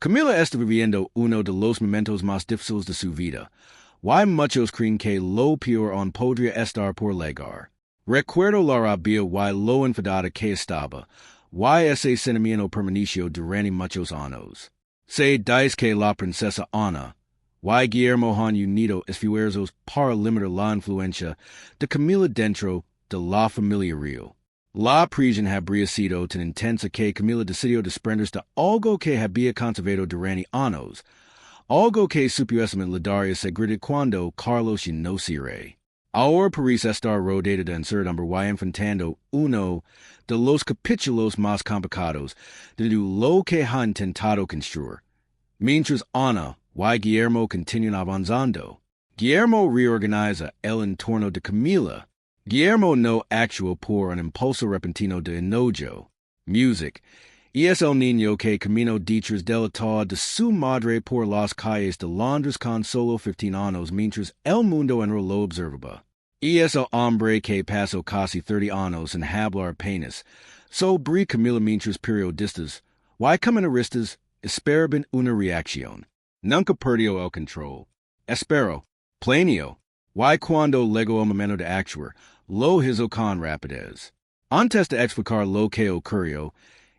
Camila está viviendo uno de los momentos más difíciles de su vida. Why muchos creen que lo peor aún podría estar por llegar. Recuerdo la rabia y lo enfadada que estaba. Why ese sentimiento permaneció durante muchos años. Se dice que la princesa Ana. Why Guillermo han unido esfuerzos para limitar la influencia de Camila dentro de la familia real. La presión habría sido tan intensa que Camila decidió desprenderse de algo que había conservado durante años, algo que supuestamente le daría seguridad cuando Carlos ya no sirve. Ahora parece estar rodeada de incertidumbre y enfrentando uno de los capítulos más complicados de lo que ha intentado construir. Mientras Ana y Guillermo continúan avanzando, Guillermo reorganiza el entorno de Camila. Guillermo no actúa por un impulso repentino de enojo, music, y es el niño que camino detrás del atado de su madre por las calles de Londres con solo 15 años mientras el mundo entero lo observaba. Y es el hombre que pasó casi 30 años sin hablar apenas sobre Camila mientras periodistas y comentaristas esperaban una reacción. Nunca perdió el control. Espero, planeo, y cuando llegó el momento de actuar, lo hizo con rapidez. Antes de explicar lo que ocurrió,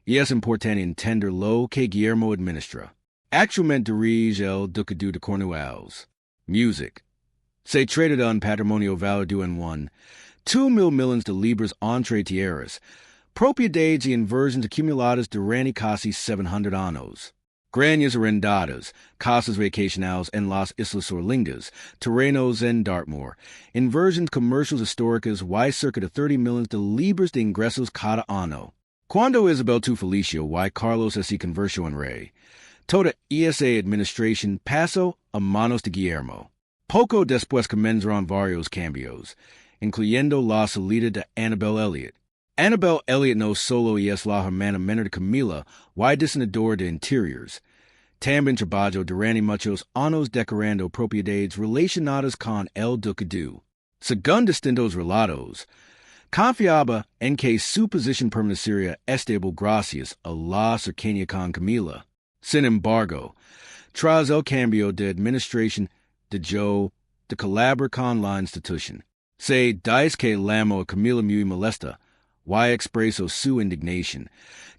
y es importante entender lo que Guillermo administra. Actualmente dirige el ducado de Cornualles. Music. Se trata de un patrimonio valuado en 2,000 millones de libras entre tierras, propiedades y inversiones acumuladas durante casi 700 años. Granjas arrendadas, casas vacacionales en las Islas Orlingas, terrenos en Dartmoor, inversiones comerciales históricas y cerca de 30 millones de libras de ingresos cada año. Cuando Isabel tu Felicio y Carlos se convirtió en rey, toda esa administración pasó a manos de Guillermo. Poco después comenzaron varios cambios, incluyendo la salida de Annabel Elliot. Annabel Elliot no solo es la hermana menor de Camila y diseñadora de interiores. También trabajó durante muchos años decorando propiedades relacionadas con el ducado. Según distintos relatos, confiaba en que su posición permanecería estable gracias a la cercanía con Camila. Sin embargo, tras el cambio de administración, dejó de colaborar con la institución. Se dice que llamó a Camila muy molesta y expresó su indignación,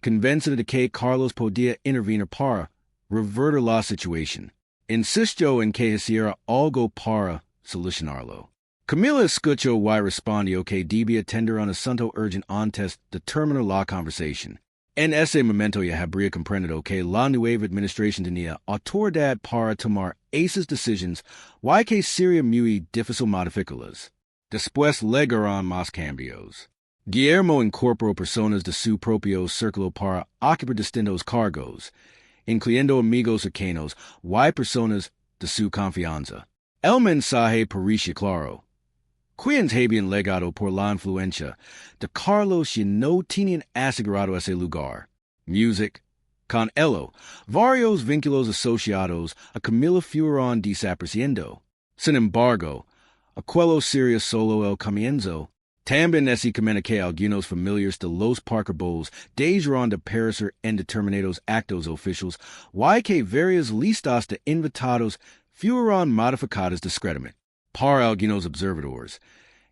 convencida de que Carlos podía intervenir para revertir la situación. Insistió en que hiciera algo para solucionarlo. Camila escuchó y respondió que debía atender un asunto urgente antes de terminar la conversación. En ese momento ya habría comprendido que la nueva administración tenía autoridad para tomar esas decisiones y que sería muy difícil modificarlas. Después llegaron más cambios. Guillermo incorporó personas de su propio círculo para ocupar distintos cargos, incluyendo amigos cercanos y personas de su confianza. El mensaje parecía claro. Quienes habían legado por la influencia de Carlos ya no tenían asegurado ese lugar. Music. Con ello, varios vínculos asociados a Camila fueron desapareciendo. Sin embargo, aquello sería solo el comienzo. También es que algunos familiares de los Parker Bowles dejaron de aparecer en determinados actos oficiales y que varias listas de invitados fueron modificadas discretamente. Para algunos observadores,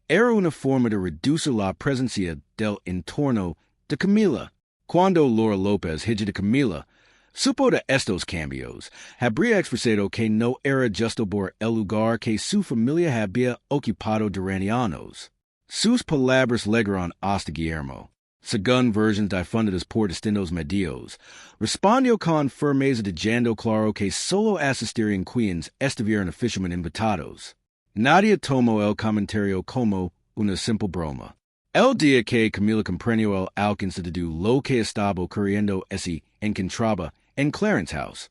era una forma de reducir la presencia del entorno de Camila. Cuando Laura López, hija de Camila, supo de estos cambios, habría expresado que no era justo por el lugar que su familia había ocupado durante años. Sus palabras llegaron hasta Guillermo. Según versiones difundidas por distintos medios, respondió con firmeza dejando claro que solo asistirían quienes estuvieran oficialmente invitados. Nadie tomó el comentario como una simple broma. El día que Camila comprendió el alcance de lo que estaba ocurriendo se encontraba en Clarence House,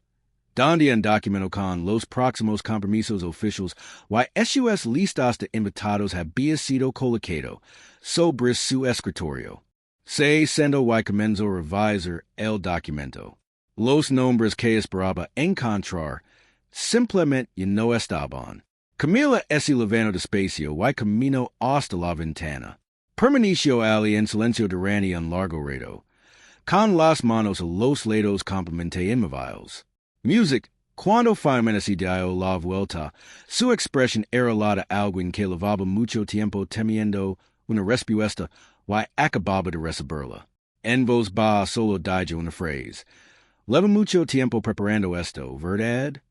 donde un documento con los próximos compromisos oficiales y sus listas de invitados había sido colocado sobre su escritorio. Se siendo y comenzó a revisar el documento. Los nombres que esperaba encontrar simplemente ya no estaban. Camila se levantó despacio y caminó hasta la ventana. Permaneció allí en silencio durante un largo rato, con las manos a los lados completamente inmóviles. Music, cuando finalmente dio la vuelta, su expresión era la de alguien que llevaba mucho tiempo temiendo una respuesta y acababa de recibirla. En voz baja solo dijo una frase. Lleva mucho tiempo preparando esto, ¿verdad?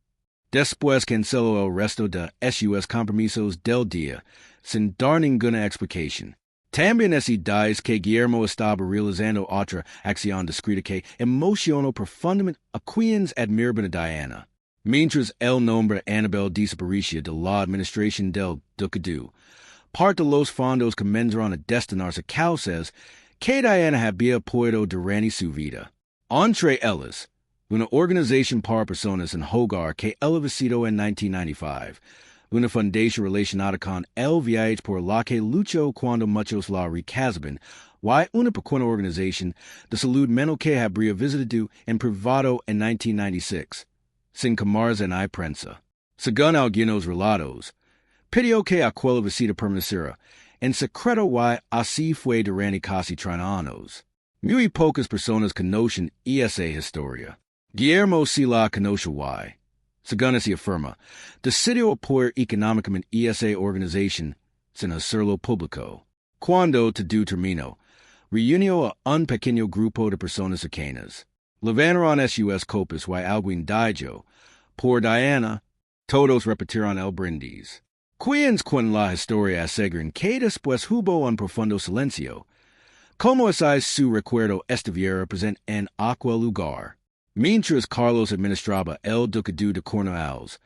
Después canceló el resto de sus compromisos del día, sin dar ninguna explicación. También dice que Guillermo estaba realizando otra acción discreta que emocionó profundamente a quienes admiraban a Diana. Mientras el nombre Annabel desaparecía de la administración del ducado, parte de los fondos comenzaron a destinarse a causas que Diana había podido durante su vida. Entre ellas, una organización para personas en hogar que él visitó en 1995, una fundación relacionada con el viaje por la que luchó cuando muchos la rechazaban, y una pequeña organización de salud mental que habría visitado en privado en 1996, sin camarada en prensa. Según algunos relatos, pidió que aquella visita permaneciera en secreto y así fue durante casi 30 años. Muy pocas personas conocen esa historia. Guillermo sí la conoce y, según se afirma, decidió apoyar económicamente esa organización sin hacerlo público. Cuando todo terminó, reunió a un pequeño grupo de personas cercanas. Levantaron sus copas y alguien dijo, por Diana, todos repitieron el brindis. Quienes cuentan la historia aseguran que después hubo un profundo silencio, como si su recuerdo estuviera presente en aquel lugar. Mientras Carlos administraba el ducado de Cornualles,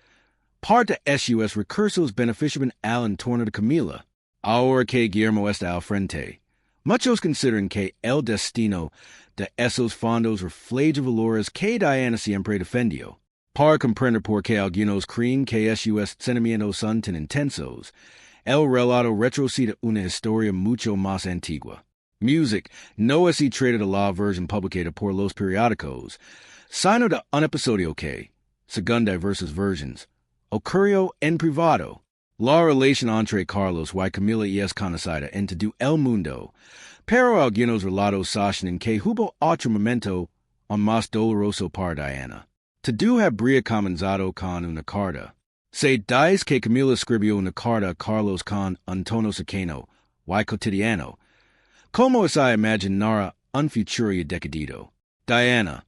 parte de sus recursos beneficiaban al entorno de Camila. Ahora que Guillermo está al frente, muchos consideran que el destino de esos fondos refleja valores que Diana siempre defendió. Para comprender por qué algunos creen que sus sentimientos son tan intensos, el relato retrocede una historia mucho más antigua. Music no es trata de la versión publicada por los periódicos, sino de un episodio que, según diversas versiones, ocurrió en privado. La relación entre Carlos y Camila es conocida en todo el mundo, pero algunos relatos sostienen que hubo otro momento aún más doloroso para Diana. Todo habría comenzado con una carta. Se dice que Camila escribió una carta a Carlos con un tono cercano y cotidiano, como si imaginara un futuro decadido. Diana,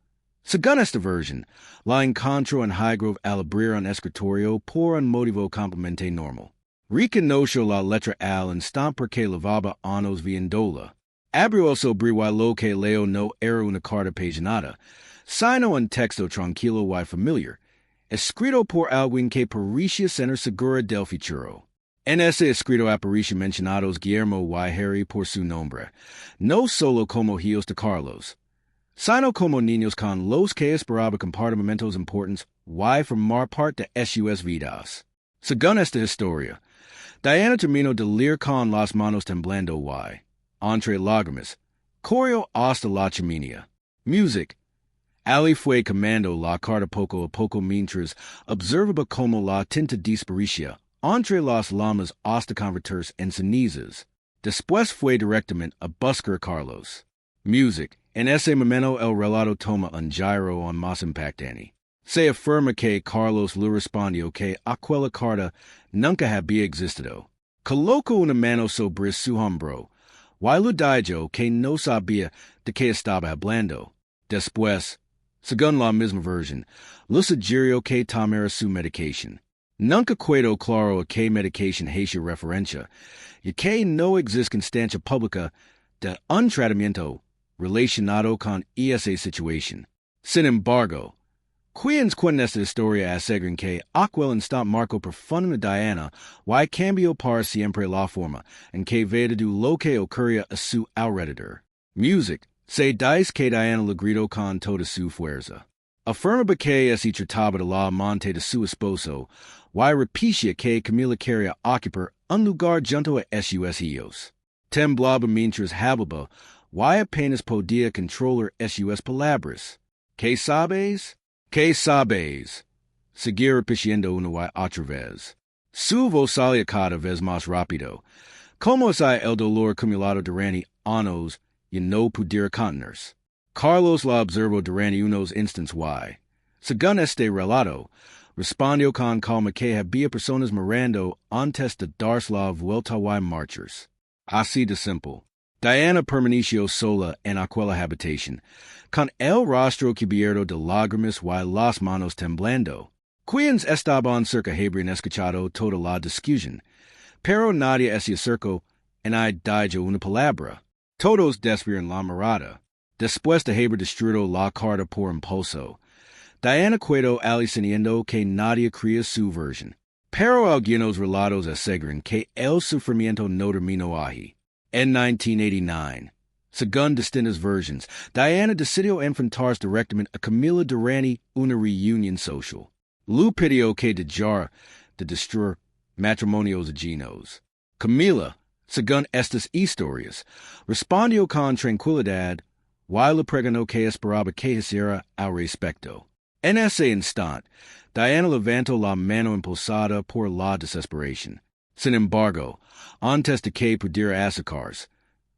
según esta versión, la encontró en Highgrove al abrir un escritorio por un motivo completamente normal. Reconoció la letra al instante porque llevaba años viéndola. Abrió el sobre y lo que leo no era una carta paginada, sino un texto tranquilo y familiar, escrito por alguien que parecía ser segura del futuro. En ese escrito aparecen mencionados Guillermo y Harry por su nombre, no solo como hijos de Carlos, sino como niños con los que esperaba compartir momentos importantes y formar parte de sus vidas. Según esta historia, Diana terminó de leer con las manos temblando y, entre lágrimas, corrió hasta la chimenea. Music. Ali fue quemando la carta poco a poco mientras observaba como la tinta desaparecía entre las llamas hasta convertirse en cenizas. Después fue directamente a buscar a Carlos. Music. En ese momento el relato toma un giro aún más impactante. Se afirma que Carlos le respondió que aquella carta nunca había existido. Colocó una mano sobre su hombro, y le dijo que no sabía de qué estaba hablando. Después, según la misma versión, le sugirió que tomara su medicación. Nunca quedó claro a qué medicación hacía referencia, y que no existe constancia pública de un tratamiento relacionado con esa situación. Sin embargo, quienes cuentan esta historia aseguran que aquel instante marcó profundamente a Diana y cambió para siempre la forma en que veía lo que ocurría a su alrededor. Music. Se dice que Diana le gritó con toda su fuerza. Afirma que se trataba de la amante de su esposo, y repetía que Camila quería ocupar un lugar junto a sus hijos. Temblaba mientras hablaba, y apenas podía controlar sus palabras. ¿Qué sabes? ¿Qué sabes? Seguía repitiendo una y otra vez. Su voz salía cada vez más rápido, como si el dolor acumulado durante años y no pudiera contenerse. Carlos la observó durante unos instantes y, Según este relato, respondió con calma que había personas mirando antes de darse la vuelta y marchas. Así de simple. Diana permaneció sola en aquella habitación, con el rostro cubierto de lágrimas y las manos temblando. Quienes estaban cerca habrían escuchado toda la discusión, pero nadie se acercó en dijo una palabra. Todos desvieron la mirada. Después de haber destruido la carta por impulso, Diana quedó alucinando que nadie creía su versión. Pero algunos relatos aseguran que el sufrimiento no terminó ahí. En 1989, según distintas versiones, Diana decidió enfrentarse directamente a Camila durante una reunión social. Lu pidió que dejara de destruir matrimonios ajenos. Camila, según estas historias, respondió con tranquilidad y le preguntó que esperaba que hiciera al respecto. En ese instante, Diana levantó la mano impulsada por la desesperación. Sin embargo, antes de que pudiera acercarse,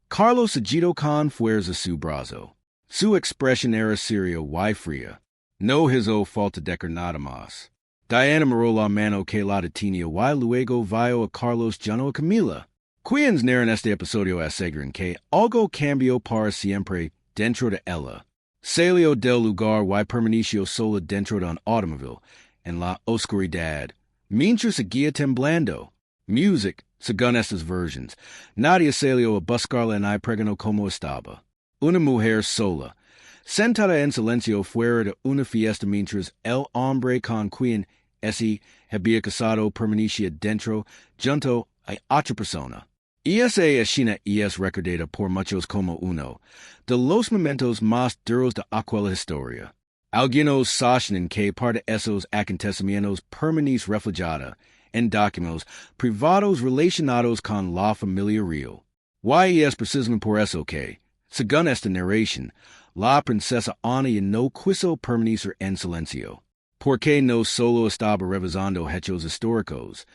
Carlos agitó con fuerza su brazo. Su expresión era seria y fría. No hizo falta decir nada más. Diana miró la mano que la detenía y luego vio a Carlos llano a Camila. Quienes narran este episodio aseguran que algo cambió para siempre dentro de ella. Salió del lugar y permaneció sola dentro de un automóvil, en la oscuridad, mientras seguía temblando. Music, según estas versiones, nadie salió a buscarla y preguntó cómo estaba. Una mujer sola, sentada en silencio fuera de una fiesta mientras el hombre con quien se había casado permanecía dentro, junto a otra persona. Esa escena es recordada por muchos como uno de los momentos más duros de aquella historia. Algunos sostienen que parte de esos acontecimientos permanece reflejada en documentos privados relacionados con la familia real. Y es precisamente por eso que, según esta narración, la princesa Ana no quiso permanecer en silencio, porque no solo estaba revisando hechos históricos,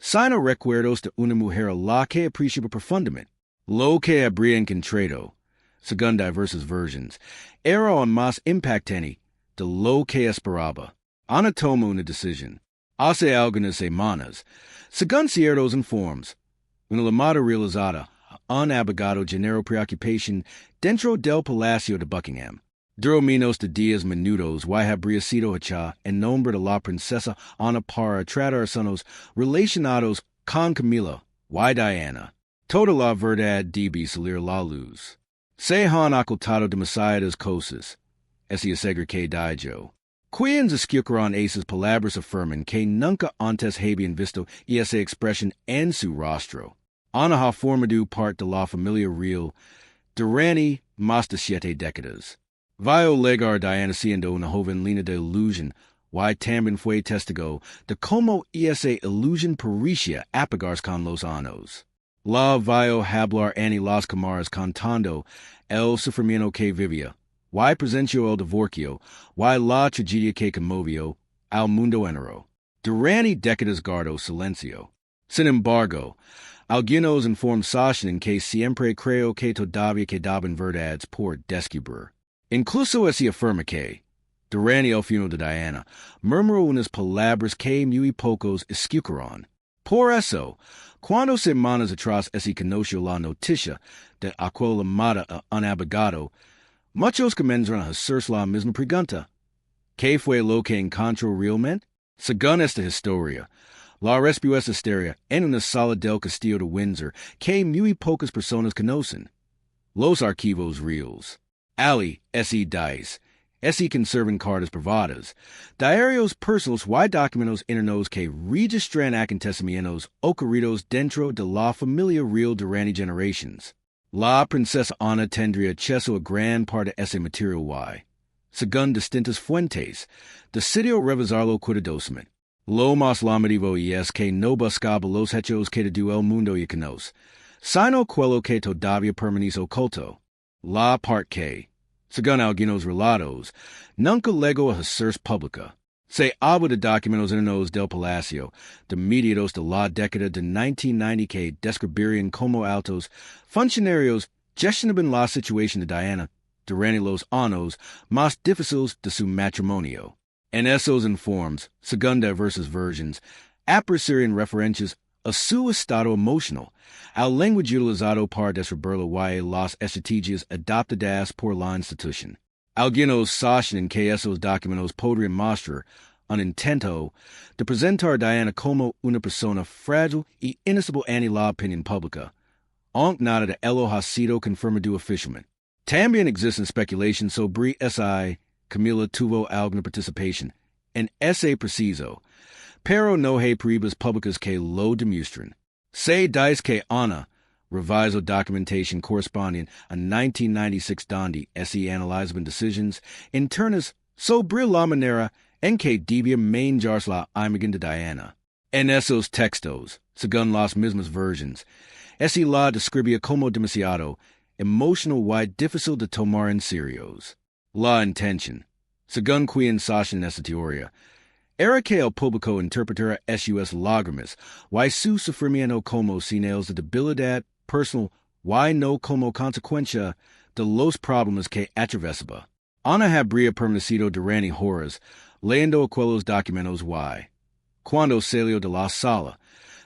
sino recuerdos de una mujer a la que apreciaba profundamente. Lo que habrían encontrado, según diversas versiones, era aún más impactante de lo que esperaba. Ana tomó una decisión. Hace algunas semanas, según ciertos informes, una llamada realizada a un abogado generó preocupación dentro del Palacio de Buckingham. Duró menos de 10 minutos y habría sido hecha en nombre de la princesa Ana para tratar asuntos relacionados con Camila y Diana. Toda la verdad debe salir a la luz. Se han ocultado demasiadas cosas, es asegurar que dijo. Quienes escucharon esas palabras afirman que nunca antes habían visto esa expresión en su rostro. Ana ha formado parte de la familia real durante más de 7 décadas. Vio llegar a Diana siendo una joven llena de ilusión y también fue testigo de cómo esa ilusión parecía apagarse con los años. La vio hablar en las cámaras contando el sufrimiento que vivía. Y presenció el divorcio y la tragedia que conmovió al mundo entero. Durante décadas guardó silencio. Sin embargo, algunos informes sostienen que siempre creyó que todavía quedaban verdades por descubrir. Incluso se afirma que, durante el funeral de Diana, murmuró unas palabras que muy pocos escucharon. Por eso, cuando semanas atrás se conoció la noticia de aquella llamada a un abogado, muchos comenzaron a hacerse la misma pregunta. ¿Qué fue lo que encontró realmente? Según esta historia, la respuesta estaría en una sala del castillo de Windsor que muy pocas personas conocen. Los archivos reales. Ali, se conservan cartas privadas, diarios personales y documentos internos que registran acontecimientos ocurridos dentro de la familia real durante generaciones. La princesa Ana tendría acceso a gran parte de ese material y, según distintas fuentes, decidió revisarlo cuidadosamente. Lo más llamativo es que no buscaba los hechos que todo el mundo ya conoce, sino quello que todavía permanece oculto. La parte que, según algunos relatos, nunca llegó a hacerse pública. Se habla de documentos internos del palacio de mediados de la década de 1990 que describirían cómo altos funcionarios gestionaban la situación de Diana durante los años más difíciles de su matrimonio. En esos informes, según diversas versions, aprecian referencias a su estado emocional, al lenguaje utilizado para describirlo y las estrategias adoptadas por la institución. Algunos sostienen que esos documentos podrían mostrar un intento de presentar a Diana como una persona frágil y inestable ante la opinión pública, aunque nada de ello ha sido confirmado oficialmente. También existen especulaciones sobre si Camila tuvo alguna participación en ese preciso, pero no hay pruebas públicas que lo demuestren. Se dice que Ana revisó documentación correspondiente a 1996 donde se analizaban decisiones internas sobre la manera en que debía manejarse la imagen de Diana. En esos textos, según las mismas versiones, se la describía como demasiado emotional y difícil de tomar en serio. La intención, según quien sostiene esta teoría, era que el público interpretara sus lágrimas y su sufrimiento como señales de debilidad personal y no como consecuencia de los problemas que atravesaba. Ana habría permanecido durante horas leyendo aquellos documentos y, cuando salió de la sala,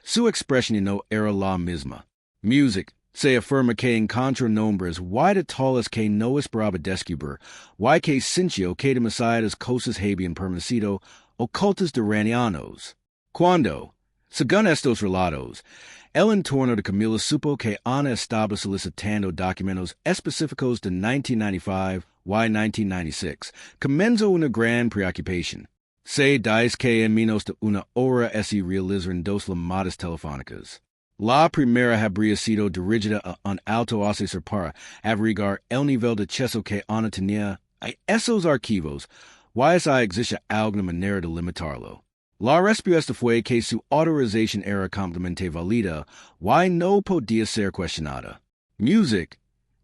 su expresión no era la misma. Music se afirma que encontró nombres y detalles que no esperaba descubrir y que sintió que demasiadas cosas habían permanecido ocultas durante años. Cuando, según estos relatos, el entorno de Camila supo que Ana estaba solicitando documentos específicos de 1995 y 1996, comenzó una gran preocupación. Se dice que en menos de una hora se realizaron dos llamadas telefónicas. La primera habría sido dirigida a un alto asesor para averiguar el nivel de acceso que Ana tenía a esos archivos y si existe alguna manera de limitarlo. La respuesta fue que su autorización era completamente válida y no podía ser cuestionada. Music,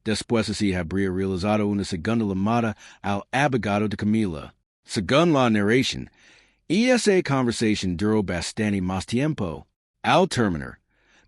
después así habría realizado una segunda llamada al abogado de Camila. Según la narración, esa conversación duró bastante más tiempo. Al terminar,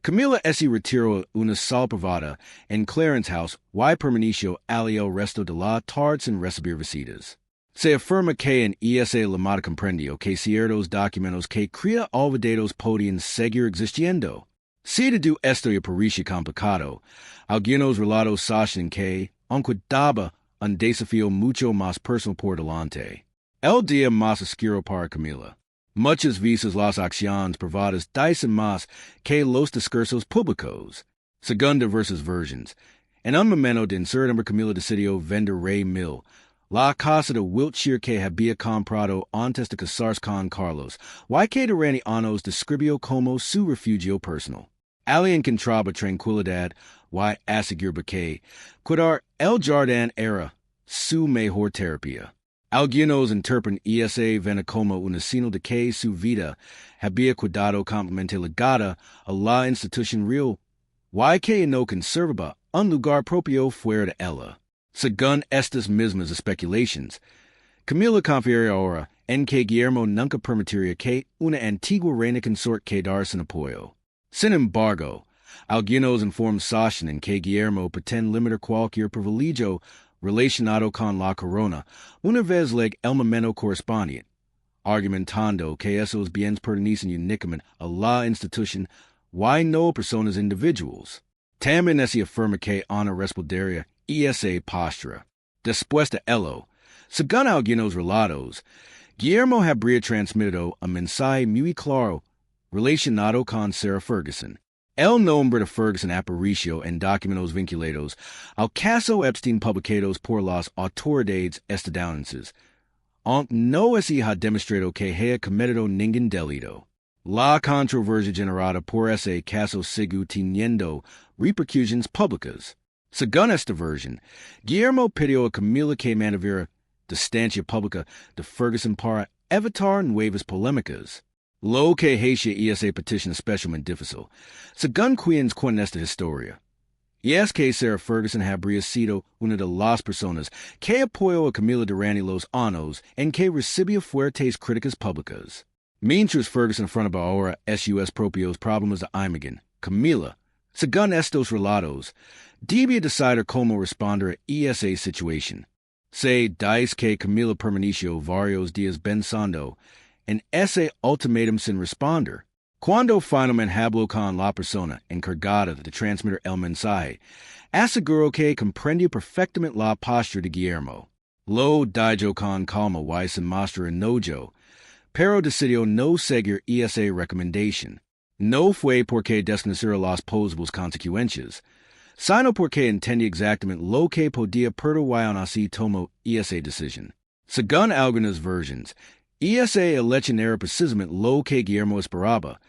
Camila se retiró a una sala privada en Clarence House y permaneció allí el resto de la tarde sin recibir visitas. Se afirma que en esa llamada comprendió que ciertos documentos que creía olvidados podían seguir existiendo. Si dedujo esto y parece complicado, algunos relatos sostienen que aunque daba un desafío mucho más personal por delante. El día más oscuro para Camila. Muchas veces las acciones privadas dicen más que los discursos públicos. Según diversas versiones, en un momento de incertidumbre Camila decidió vender Ray Mill, la casa de Wiltshire que había comprado antes de casarse con Carlos, y que durante años describió como su refugio personal. Allí encontraba tranquilidad y aseguraba que cuidar el jardín era su mejor terapia. Algunos interpretan esa venta como una señal de que su vida había quedado completamente ligada a la institución real, y que no conservaba un lugar propio fuera de ella. Según estas mismas especulaciones, Camila confiaría ahora en que Guillermo nunca permitiría que una antigua reina consort quedara sin apoyo. Sin embargo, algunos informes sostienen que Guillermo pretende limitar cualquier privilegio relacionado con la corona una vez llegue el momento correspondiente, argumentando que esos bienes pertenecen únicamente a la institución y no a personas individuales. También se afirma que Ana respondería esa postura. Después de ello, según algunos relatos, Guillermo habría transmitido un mensaje muy claro relacionado con Sarah Ferguson. El nombre de Ferguson apareció en documentos vinculados al caso Epstein publicados por las autoridades estadounidenses, aunque no se ha demostrado que haya cometido ningún delito. La controversia generada por ese caso sigue teniendo repercusiones públicas. Según esta versión, Guillermo pidió a Camila que mantuviera distancia pública de Ferguson para evitar nuevas polémicas. Lo que hace esa petición especialmente difícil, según quienes cuentan esta historia, y es que Sarah Ferguson habría sido una de las personas que apoyó a Camila durante los años en que recibió fuertes críticas públicas. Mientras Ferguson enfrentaba ahora sus propios problemas de imagen, Camila, según estos relatos, debía decidir cómo responder a esa situación. Se dice que Camila permaneció varios días pensando en ese ultimátum sin responder. Cuando finalmente habló con la persona encargada de transmitir el mensaje, aseguró que comprendió perfectamente la postura de Guillermo. Lo dijo con calma y sin mostrar enojo, pero decidió no seguir esa recomendación. No fue porque desconociera las posibles consecuencias, sino porque entendía exactamente lo que podía perder así tomó esa decisión. Según algunas versiones, esa elección era precisamente lo que Guillermo esperaba,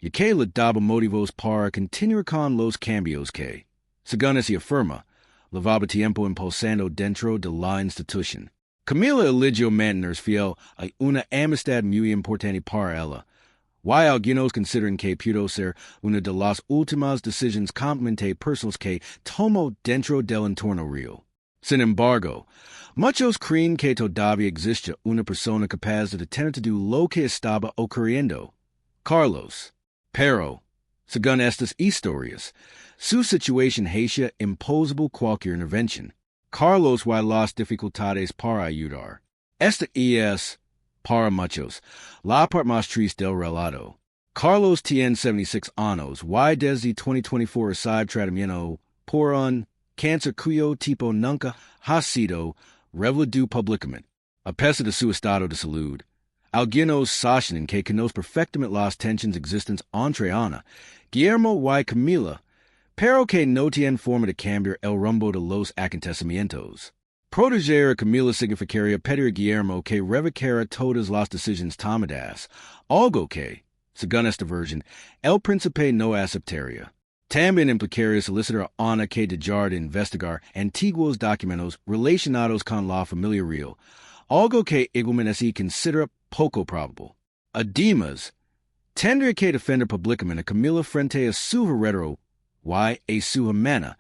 y que le daba motivos para continuar con los cambios que, según se afirma, llevaba tiempo impulsando dentro de la institución. Camila eligió mantenerse fiel a una amistad muy importante para ella, y algunos consideran que pudo ser una de las últimas decisiones completamente personales que tomó dentro del entorno real. Sin embargo, muchos creen que todavía existe una persona capaz de detener todo lo que estaba ocurriendo. Carlos. Pero, según estas historias, su situación hacía imposible cualquier intervención. Carlos y las dificultades para ayudar. Esta es, para muchos, la parte más triste del relato. Carlos tiene 76 años y desde 2024 recibe tratamiento por un cáncer cuyo tipo nunca ha sido revelado públicamente. A pesar de su estado de salud, algunos sostienen que conoce perfectamente las tensiones existentes entre Ana, Guillermo y Camila, pero que no tienen forma de cambiar el rumbo de los acontecimientos. Proteger a Camila significaría pedir a Guillermo que revocara todas las decisiones tomadas, algo que, según esta versión, el príncipe no aceptaría. También implicaría solicitar a Ana que dejar de investigar antiguos documentos relacionados con la familia real, algo que igualmente se considera poco probable. Además, tendría que defender públicamente a Camila frente a su heredero y a su hermana,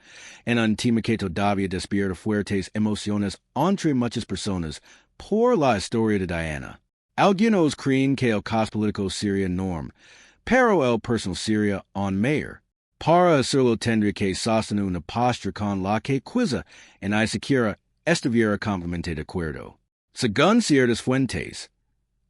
en un tema que todavía despierta fuertes emociones entre muchas personas por la historia de Diana. Algunos creen que el caso político sería enorme, pero el personal sería aún mayor. Para hacerlo tendría que sostener una postura con la que quizá en ni siquiera estuviera completamente de acuerdo. Según ciertas fuentes,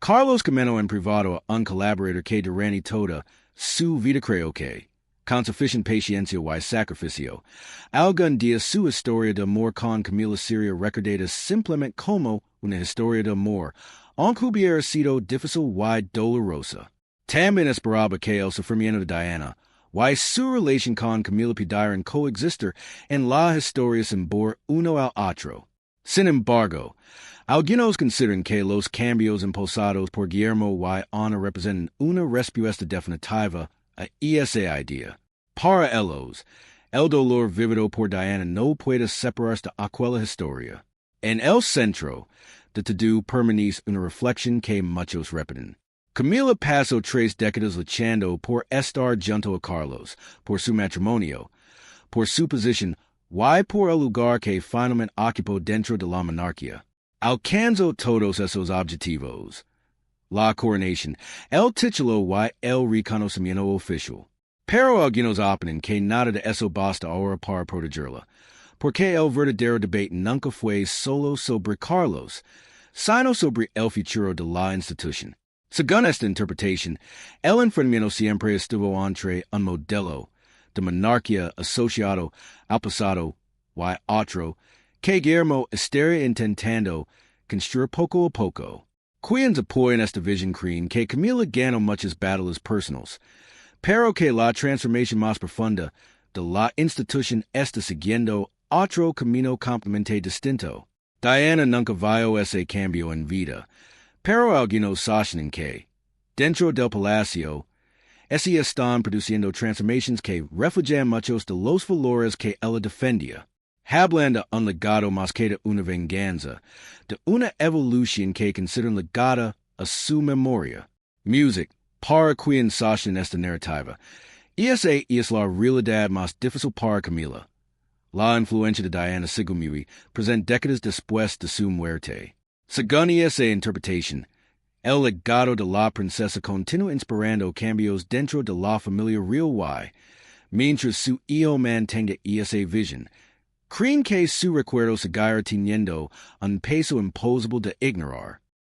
Carlos comentó en privado a un colaborador que durante toda su vida creo que, con suficiente paciencia y sacrificio, algún día su historia de amor con Camila sería recordada simplemente como una historia de amor, aunque hubiera sido difícil y dolorosa. También esperaba que el sufrimiento de Diana y su relación con Camila pudieran coexistir en la historia sin bor uno al otro. Sin embargo, algunos consideran que los cambios impulsados por Guillermo y Ana representan una respuesta definitiva a esa idea. Para ellos, el dolor vivido por Diana no puede separarse de aquella historia. En el centro de todo permanece una reflexión que muchos repiten. Camila pasó 3 décadas luchando por estar junto a Carlos, por su matrimonio, por su posición y por el lugar que finalmente ocupó dentro de la monarquía. Alcanzó todos esos objetivos. La coronación, el título y el reconocimiento oficial. Pero algunos opinan que nada de eso basta ahora para protegerla, porque el verdadero debate nunca fue solo sobre Carlos, sino sobre el futuro de la institución. Según esta interpretación, el enfrentamiento siempre estuvo entre un modelo de monarquía asociado al pasado y otro que Guillermo estaría intentando construir poco a poco. Quienes apoyan esta visión creen que Camila ganó muchas batallas personales, pero que la transformación más profunda de la institución está siguiendo otro camino completamente distinto. Diana nunca vio ese cambio en vida, pero algunos sostienen que, dentro del palacio, así están produciendo transformaciones que refugian muchos de los valores que ella defendía. Hablan de un legado más que de una venganza, de una evolución que consideran legada a su memoria. Music, para quien sostienen esta narrativa, esa es la realidad más difícil para Camila. La influencia de Diana sigue muy presente décadas después de su muerte. Según esa interpretación, el legado de la princesa continúa inspirando cambios dentro de la familia real y, mientras su hijo mantenga esa visión, Creen que su recuerdo seguirá teniendo un peso imposible de ignorar.